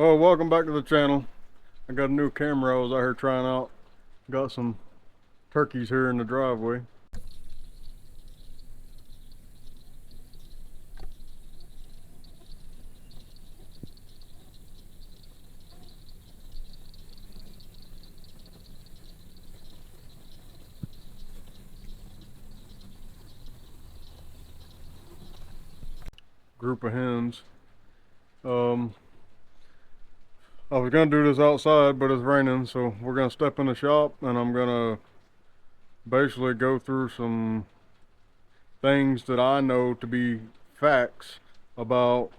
Oh, welcome back to the channel. I got a new camera I was out here trying out. Got some turkeys here in the driveway. Group of hens. Um, I was gonna do this outside, but it's raining, so we're gonna step in the shop and I'm gonna basically go through some things that I know to be facts about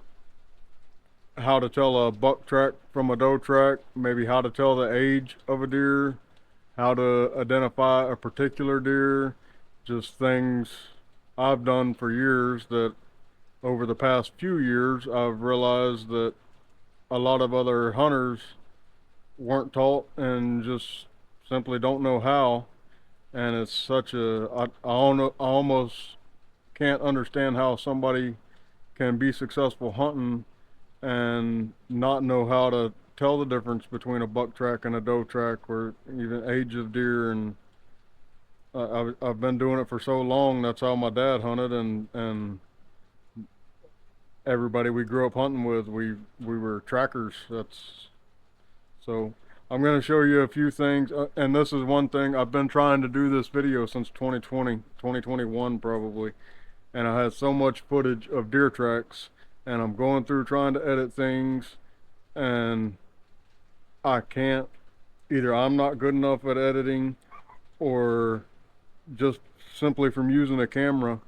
how to tell a buck track from a doe track, maybe how to tell the age of a deer, how to identify a particular deer, just things I've done for years that over the past few years I've realized that a lot of other hunters weren't taught and just simply don't know how. And it's such a, I almost can't understand how somebody can be successful hunting and not know how to tell the difference between a buck track and a doe track, or even age of deer. And I've been doing it for so long. That's how my dad hunted, and everybody we grew up hunting with, we were trackers. That's so. I'm going to show you a few things, and this is one thing. I've been trying to do this video since 2020, 2021 probably, and I had so much footage of deer tracks, and I'm going through trying to edit things, and I can't. Either I'm not good enough at editing, or just simply from using a camera,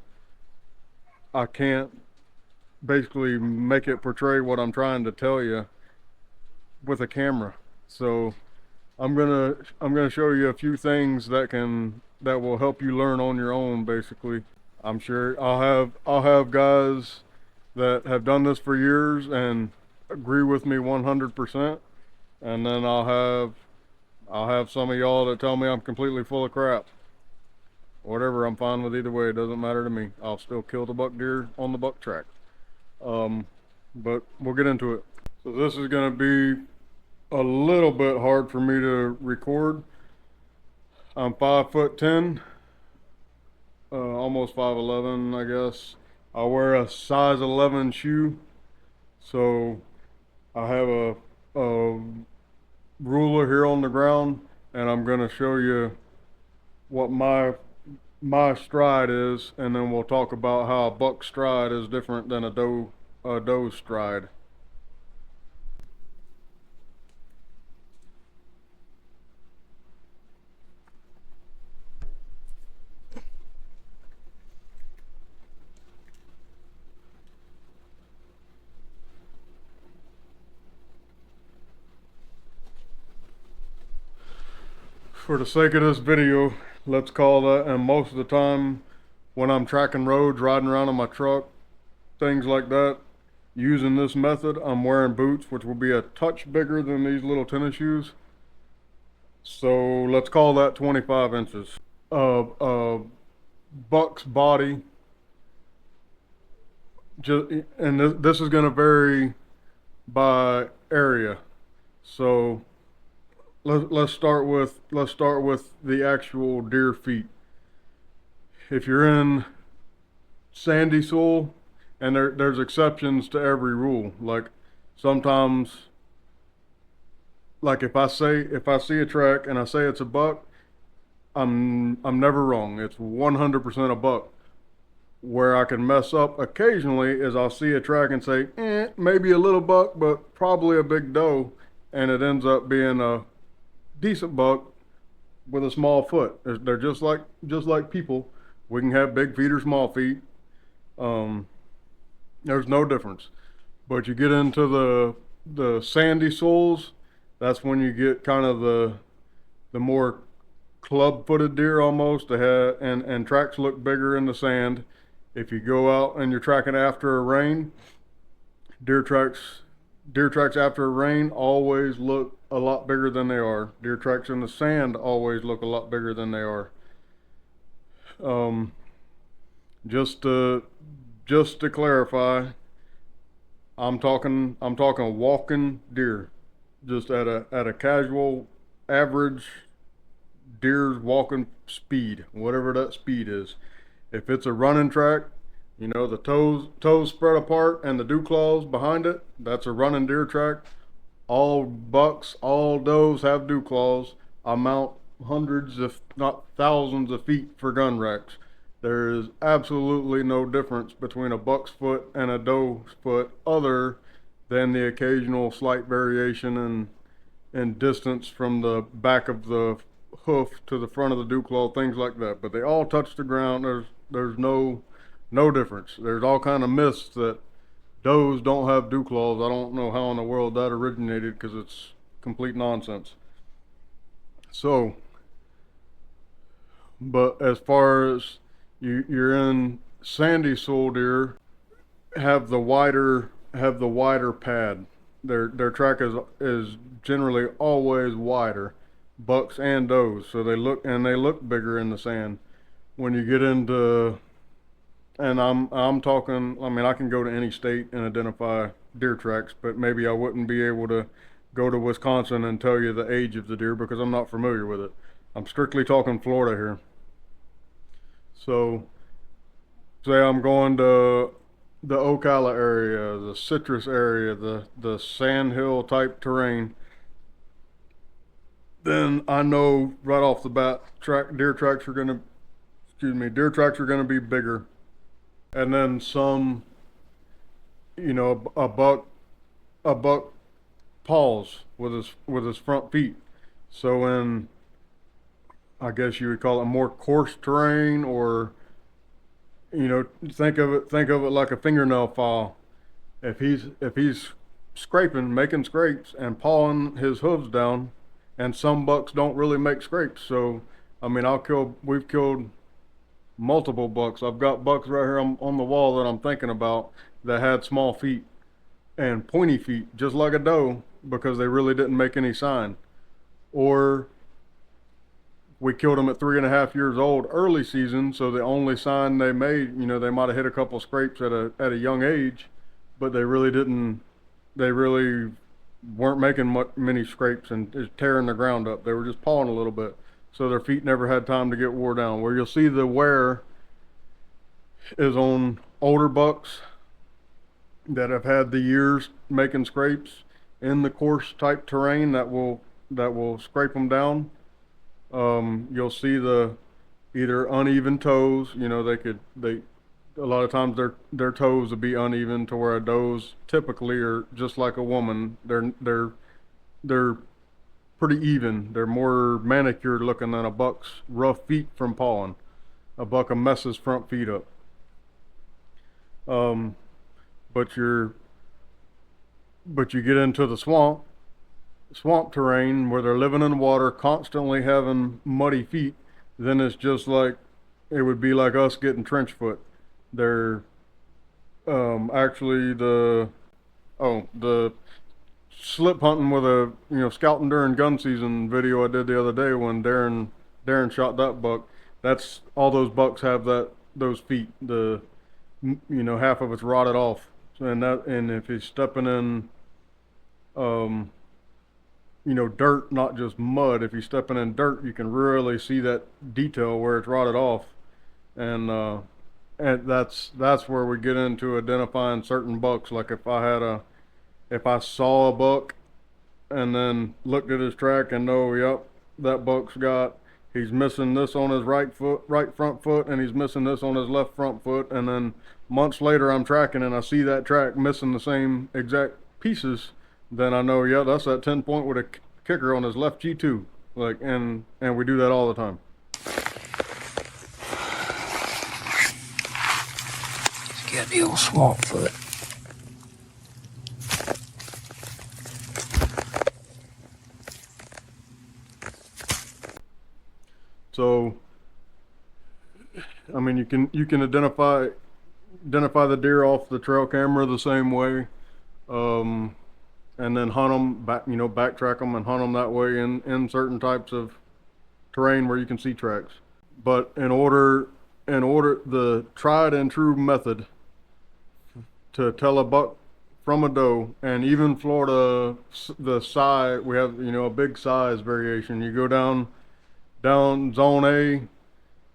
I can't basically make it portray what I'm trying to tell you with a camera. So I'm gonna show you a few things that will help you learn on your own. Basically, I'm sure I'll have guys that have done this for years and agree with me 100%, and then I'll have some of y'all that tell me I'm completely full of crap. Whatever, I'm fine with either way. It doesn't matter to me. I'll still kill the buck deer on the buck track. Um, but we'll get into it. So this is gonna be a little bit hard for me to record. I'm 5'10", almost 5'11", I guess. I wear a size 11 shoe, so I have a ruler here on the ground, and I'm gonna show you what my stride is, and then we'll talk about how a buck stride is different than a doe stride. For the sake of this video, let's call that, and most of the time when I'm tracking roads, riding around in my truck, things like that, using this method, I'm wearing boots, which will be a touch bigger than these little tennis shoes. So let's call that 25 inches. Buck's body, just, and this is going to vary by area. So let's start with the actual deer feet. If you're in sandy soil, and there's exceptions to every rule. Like sometimes, like if I see a track and I say it's a buck, I'm never wrong. It's 100% a buck. Where I can mess up occasionally is I'll see a track and say, maybe a little buck, but probably a big doe, and it ends up being a decent buck with a small foot. They're just like people. We can have big feet or small feet. Um, there's no difference. But you get into the sandy soils, that's when you get kind of the more club-footed deer almost. And tracks look bigger in the sand. If you go out and you're tracking after a rain, deer tracks deer tracks after a rain always look a lot bigger than they are. Deer tracks in the sand always look a lot bigger than they are. Um, just to clarify, I'm talking walking deer, just at a casual average deer's walking speed, whatever that speed is. If it's a running track, the toes spread apart and the dew claws behind it, that's a running deer track. All bucks, all does have dew claws. I mount hundreds, if not thousands, of feet for gun racks. There is absolutely no difference between a buck's foot and a doe's foot, other than the occasional slight variation in distance from the back of the hoof to the front of the dew claw, things like that. But they all touch the ground. There's no difference. There's all kind of myths that does don't have dew claws. I don't know how in the world that originated, because it's complete nonsense. So, but as far as you're in sandy soil deer, have the wider pad. Their track is generally always wider, bucks and does. So they look bigger in the sand. When you get into, and I'm talking, I mean, I can go to any state and identify deer tracks, but maybe I wouldn't be able to go to Wisconsin and tell you the age of the deer because I'm not familiar with it. I'm strictly talking Florida here. So, say I'm going to the Ocala area, the citrus area, the sandhill type terrain, then I know right off the bat, deer tracks are gonna be bigger. And then some, a buck paws with his front feet. So in, I guess you would call it more coarse terrain, or think of it like a fingernail file. If he's scraping, making scrapes and pawing his hooves down, and some bucks don't really make scrapes. So I mean, we've killed multiple bucks. I've got bucks right here on the wall that I'm thinking about that had small feet and pointy feet, just like a doe, because they really didn't make any sign. Or we killed them at 3.5 years old, early season, so the only sign they made, they might have hit a couple scrapes at a young age, but they really didn't. They really weren't making many scrapes and just tearing the ground up. They were just pawing a little bit, so their feet never had time to get wore down. Where you'll see the wear is on older bucks that have had the years making scrapes in the coarse type terrain that will scrape them down. You'll see the either uneven toes. They a lot of times their toes will be uneven to where a doe's typically are just like a woman. They're pretty even. They're more manicured looking than a buck's rough feet from pawing. A buck will mess his front feet up. Um, but you're but you get into the swamp terrain where they're living in water, constantly having muddy feet, then it's just like it would be like us getting trench foot. They're actually the slip hunting with a scouting during gun season video I did the other day when Darren shot that buck. That's all those bucks have, those feet. Half of it's rotted off. And if he's stepping in um dirt, not just mud. If you're stepping in dirt, you can really see that detail where it's rotted off, and that's where we get into identifying certain bucks. Like if I saw a buck and then looked at his track and know, yep, that he's missing this on his right front foot, and he's missing this on his left front foot, and then months later I'm tracking and I see that track missing the same exact pieces, then I know, yeah, that's that 10 point with a kicker on his left G2. And we do that all the time. Get the old swamp foot. So, I mean, you can identify the deer off the trail camera the same way, and then hunt them back, backtrack them and hunt them that way in certain types of terrain where you can see tracks. But the tried and true method to tell a buck from a doe. And even Florida, the size, we have, you know, a big size variation. You go down zone A,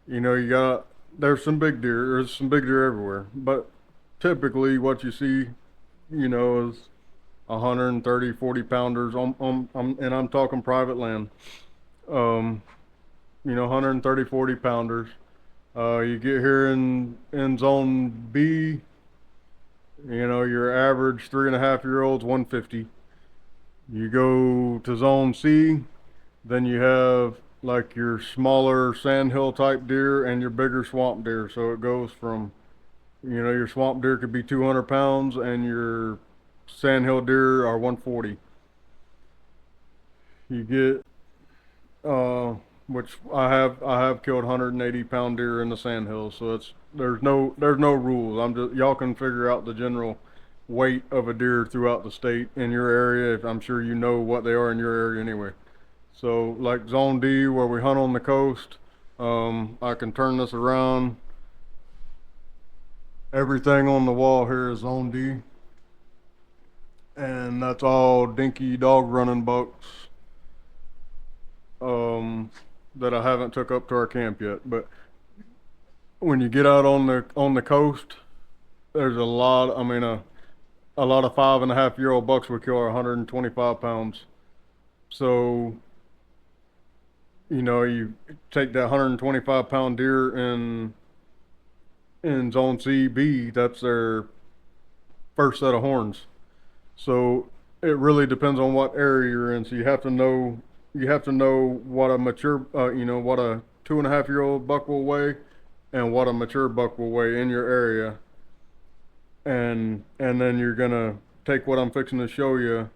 you know, there's some big deer. There's some big deer everywhere. But typically what you see, you know, is 130, 40 pounders and I'm talking private land. Um, you know, 130, 40 pounders. You get here in zone B, you know, your average 3.5-year-old's 150. You go to zone C, then you have like your smaller sandhill type deer and your bigger swamp deer. So it goes from, you know, your swamp deer could be 200 pounds and your sandhill deer are 140. You get, uh, which I have killed 180-pound deer in the sandhills. So there's no rules. Y'all can figure out the general weight of a deer throughout the state in your area. I'm sure you know what they are in your area anyway. So like zone D where we hunt on the coast, I can turn this around. Everything on the wall here is zone D. And that's all dinky dog running bucks, that I haven't took up to our camp yet. But when you get out on the coast, there's a lot. I mean, a lot of 5.5-year-old bucks we kill are 125 pounds. So, you know, you take that 125-pound deer in zone C, B, that's their first set of horns. So it really depends on what area you're in. So you have to know what a mature, you know, what a 2.5-year-old buck will weigh and what a mature buck will weigh in your area. And then you're gonna take what I'm fixing to show you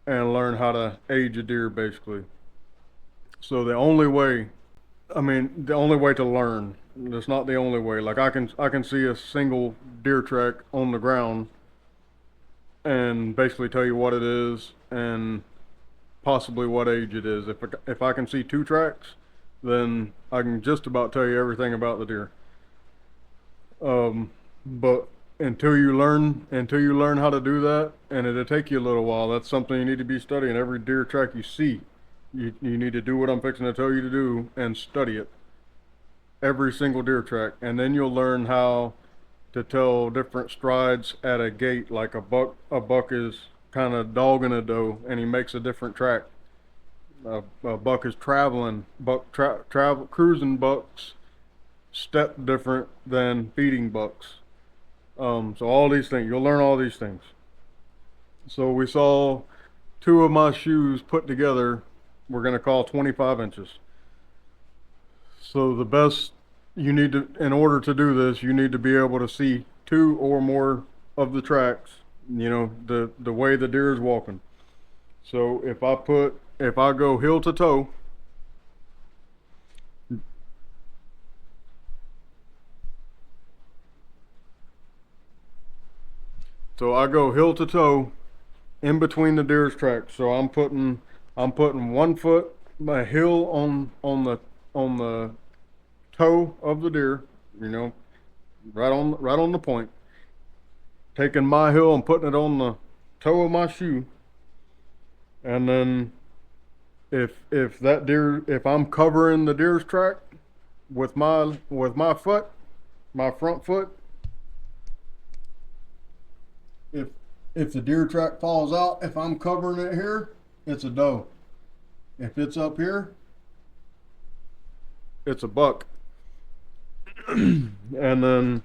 and learn how to age a deer basically. So the only way to learn, it's not the only way. Like I can see a single deer track on the ground and basically tell you what it is and possibly what age it is. If I can see two tracks, then I can just about tell you everything about the deer. But until you learn how to do that, and it'll take you a little while. That's something you need to be studying. Every deer track you see, you need to do what I'm fixing to tell you to do and study it. Every single deer track, and then you'll learn how to tell different strides at a gait. Like a buck is kind of dogging a doe, and he makes a different track. A buck is traveling. Travel cruising bucks step different than feeding bucks. So all these things, you'll learn all these things. So we saw two of my shoes put together. We're gonna call 25 inches. So the best in order to do this, you need to be able to see two or more of the tracks, you know, the way the deer is walking. So if I go heel to toe, so I go heel to toe in between the deer's tracks. So I'm putting one foot, my heel on the toe of the deer, you know, right on the point. Taking my heel and putting it on the toe of my shoe, and then if I'm covering the deer's track with my foot, my front foot, if if the deer track falls out, if I'm covering it here, it's a doe. If it's up here, it's a buck. And then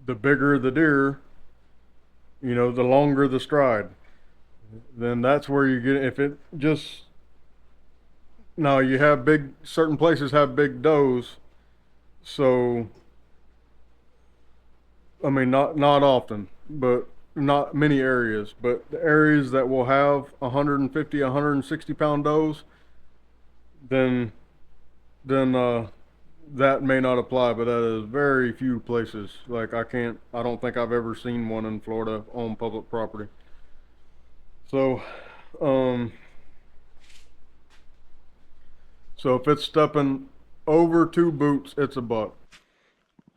the bigger the deer, you know, the longer the stride. Then that's where you get, if it just, now you have certain places have big does. So, I mean, not often, but not many areas. But the areas that will have 150, 160 pound does, then, then that may not apply, but that is very few places. Like I don't think I've ever seen one in Florida on public property. So, um, so if it's stepping over two boots, it's a buck.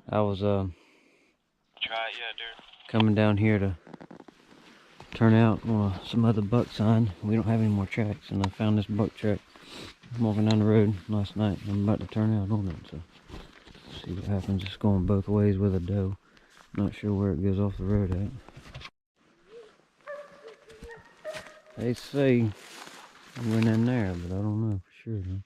I was coming down here to turn out some other buck sign. We don't have any more tracks, and I found this buck track. I'm walking down the road last night, and I'm about to turn out on it, so see what happens. It's going both ways with a doe. Not sure where it goes off the road at. They say I went in there, but I don't know for sure, though.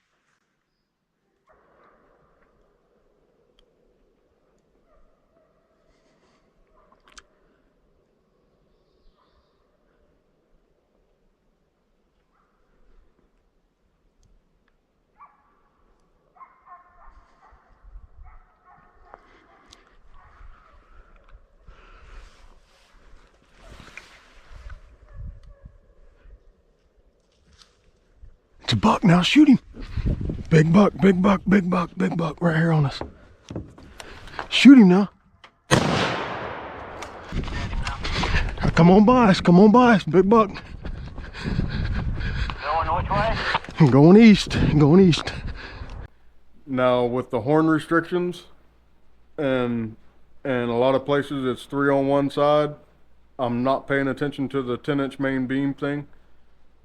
It's a buck now, shoot him. Big buck, big buck, big buck, big buck right here on us. Shoot him now. Come on by us, big buck. Going which way? Going east, going east. Now with the horn restrictions and a lot of places it's 3 on one side, I'm not paying attention to the 10-inch main beam thing.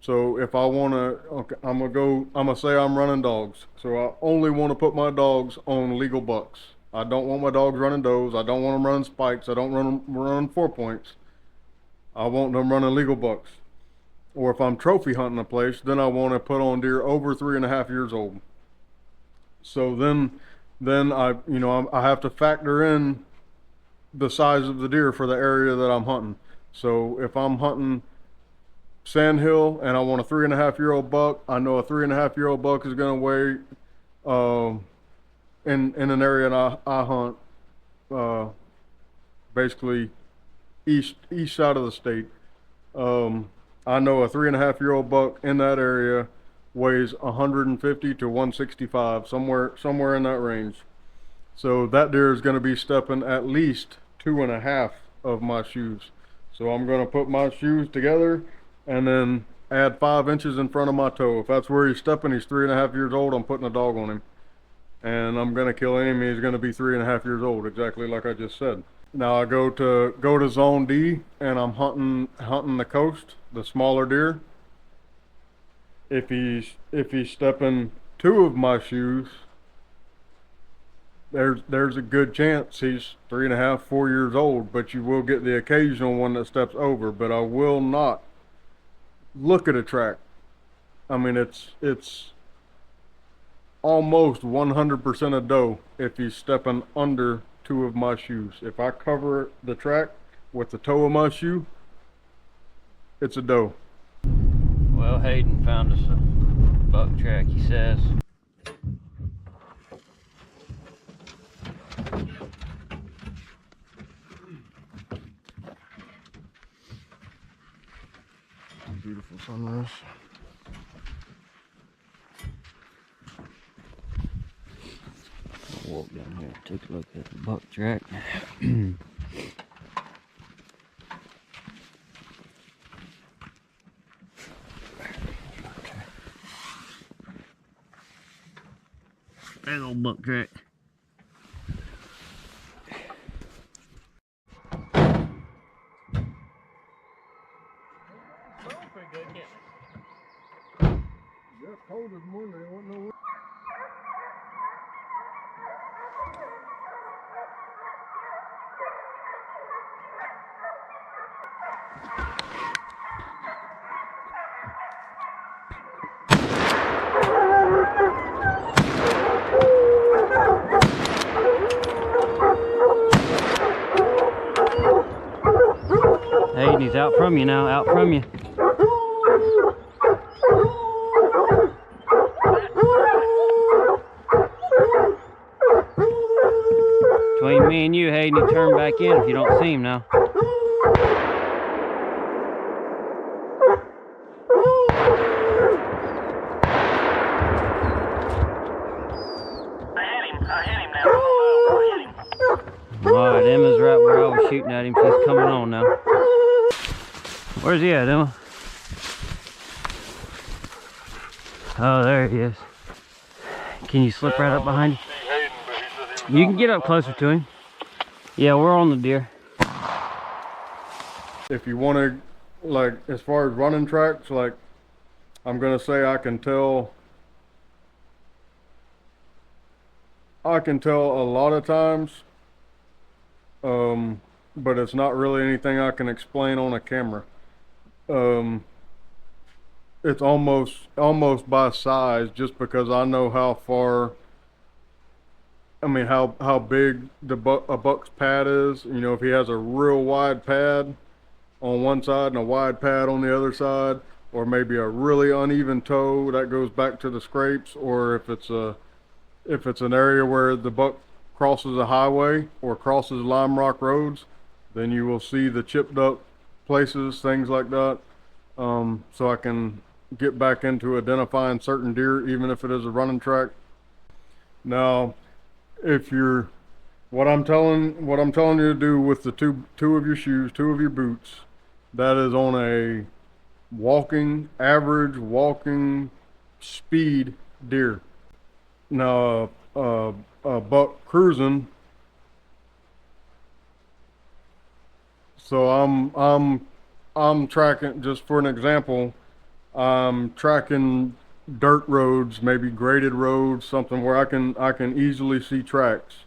So if I want to, okay, I'm gonna say I'm running dogs. So I only want to put my dogs on legal bucks. I don't want my dogs running does. I don't want them running spikes. I don't want them running 4 points. I want them running legal bucks. Or if I'm trophy hunting a place, then I want to put on deer over 3.5 years old. So then I have to factor in the size of the deer for the area that I'm hunting. So if I'm hunting Sandhill and I want a 3.5-year-old buck, I know a 3.5-year-old buck is going to weigh in an area that I hunt basically east side of the state. I know a 3.5-year-old buck in that area weighs 150 to 165, somewhere in that range. So that deer is going to be stepping at least 2.5 of my shoes. So I'm going to put my shoes together and then add 5 inches in front of my toe. If that's where he's stepping, he's 3.5 years old, I'm putting a dog on him. And I'm going to kill him, he's going to be 3.5 years old, exactly like I just said. Now I go to zone D and I'm hunting the coast, the smaller deer. If he's stepping 2 of my shoes, there's a good chance he's 3.5, 4 years old, but you will get the occasional one that steps over, but I will not look at a track. I mean, it's almost 100% a doe if he's stepping under 2 of my shoes. If I cover the track with the toe of my shoe, it's a doe. Well, Hayden found us a buck track, he says. Beautiful sunrise. I'll walk down here and take a look at the buck track. Big old buck track. Yeah, cold this morning, I don't know. Hayden, he's out from you now, out from you. Between me and you, Hayden, you turn back in if you don't see him now. I hit him now. I hit him. Alright, Emma's right where I was shooting at him. She's coming on now. Where's he at, Emma? Oh, there he is. Can you slip right up behind him? You can get up closer to him. Yeah, we're on the deer. if you want to, like, as far as running tracks, like, I'm gonna say I can tell a lot of times, but it's not really anything I can explain on a camera. Um, it's almost by size, just because I know how far. I mean, how big a buck's pad is. You know, if he has a real wide pad on one side and a wide pad on the other side, or maybe a really uneven toe that goes back to the scrapes, or if it's an area where the buck crosses a highway or crosses lime rock roads, then you will see the chipped up places, things like that. So I can get back into identifying certain deer, even if it is a running track. Now, if you're what I'm telling you to do with the two of your shoes, two of your boots, that is on a average walking speed deer. Now, a buck cruising. So I'm tracking, just for an example, I'm tracking dirt roads, maybe graded roads, something where I can easily see tracks.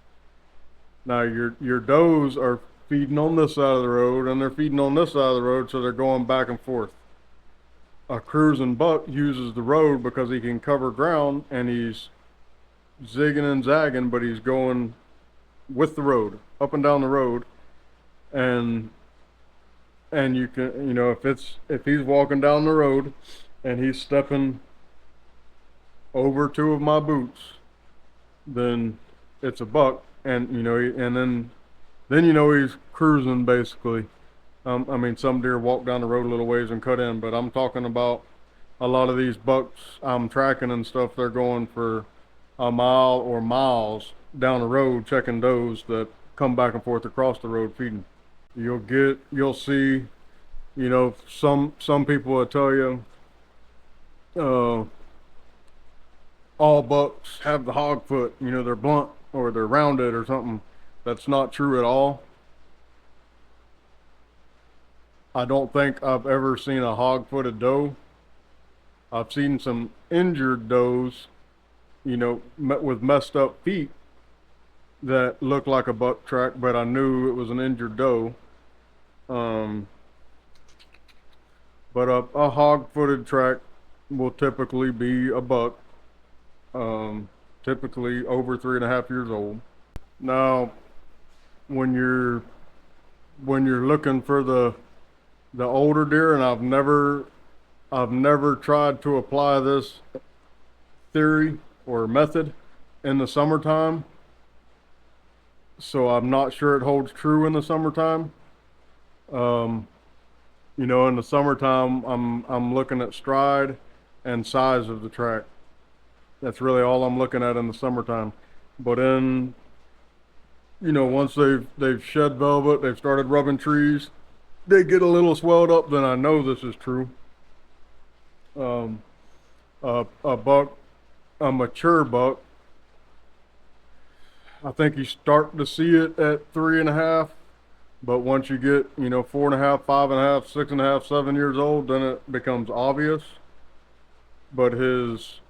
Now your does are feeding on this side of the road and they're feeding on this side of the road, so they're going back and forth. A cruising buck uses the road because he can cover ground and he's zigging and zagging, but he's going with the road, up and down the road, and you can, you know, if he's walking down the road and he's stepping over two of my boots, then it's a buck, and you know, and then you know he's cruising basically. I mean, some deer walk down the road a little ways and cut in, but I'm talking about a lot of these bucks I'm tracking and stuff. They're going for a mile or miles down the road checking does that come back and forth across the road feeding. You'll see, you know, some people will tell you, all bucks have the hog foot, you know, they're blunt or they're rounded or something. That's not true at all. I don't think I've ever seen a hog-footed doe. I've seen some injured does, you know, with messed up feet that looked like a buck track, but I knew it was an injured doe. But a hog-footed track will typically be a buck, typically over 3.5 years old. Now, when you're looking for the older deer, and I've never tried to apply this theory or method in the summertime, so I'm not sure it holds true in the summertime. You know, in the summertime, I'm looking at stride and size of the track. That's really all I'm looking at in the summertime. But you know, once they've shed velvet, they've started rubbing trees, they get a little swelled up, then I know this is true. A buck, a mature buck, I think you start to see it at 3.5, but once you get, you know, 4.5, 5.5, 6.5, 7 years old, then it becomes obvious. But his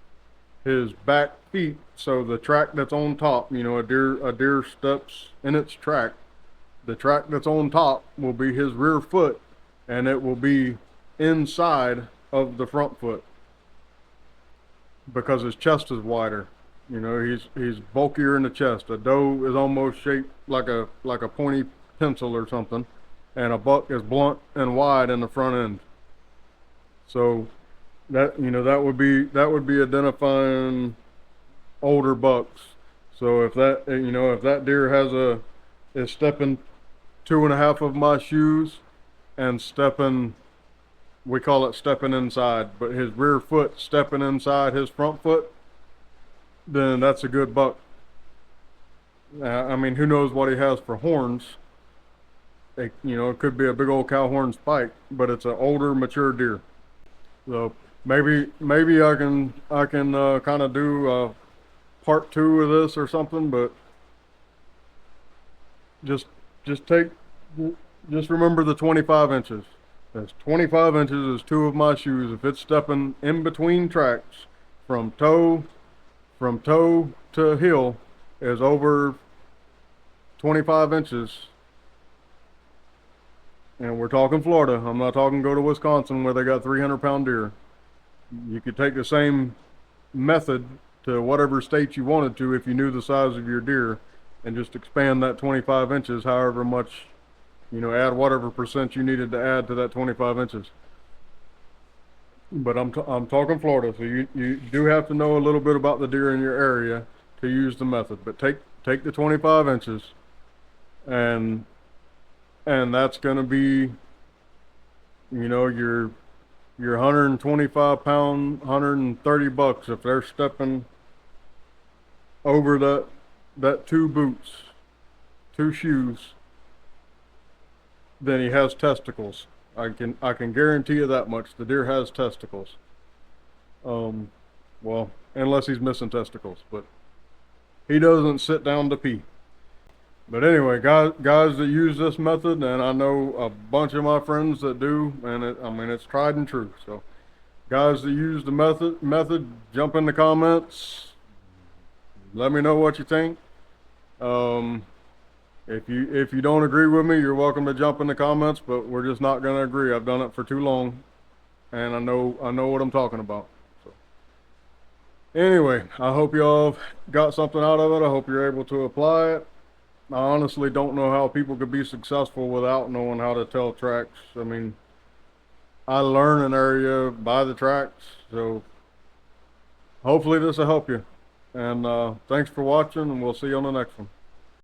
back feet, so the track that's on top, you know, a deer steps in its track. The track that's on top will be his rear foot, and it will be inside of the front foot because his chest is wider. You know, he's bulkier in the chest. A doe is almost shaped like a pointy pencil or something, and a buck is blunt and wide in the front end. So that, you know, that would be identifying older bucks. So if that, you know, if that deer is stepping 2.5 of my shoes and stepping, we call it stepping inside, but his rear foot stepping inside his front foot, then that's a good buck. I mean, who knows what he has for horns? You know, it could be a big old cow horn spike, but it's an older, mature deer. So maybe I can kind of do part 2 of this or something, but just take just remember the 25 inches. That's 25 inches is two of my shoes. If it's stepping in between tracks from toe to heel is over 25 inches. And we're talking Florida. I'm not talking go to Wisconsin where they got 300-pound deer. You could take the same method to whatever state you wanted to if you knew the size of your deer and just expand that 25 inches however much, add whatever percent you needed to add to that 25 inches. But I'm talking Florida, so you do have to know a little bit about the deer in your area to use the method. But take the 25 inches and that's going to be, your 125 pound, 130 bucks if they're stepping over that two shoes, then he has testicles. I can guarantee you that much. The deer has testicles. Well, unless he's missing testicles, but he doesn't sit down to pee. But anyway, guys that use this method, and I know a bunch of my friends that do, and it's tried and true. So, guys that use the method, jump in the comments. Let me know what you think. If you don't agree with me, you're welcome to jump in the comments, but we're just not going to agree. I've done it for too long, and I know what I'm talking about. So, anyway, I hope y'all got something out of it. I hope you're able to apply it. I honestly don't know how people could be successful without knowing how to tell tracks. I mean, I learn an area by the tracks, so hopefully this will help you. And thanks for watching, and we'll see you on the next one.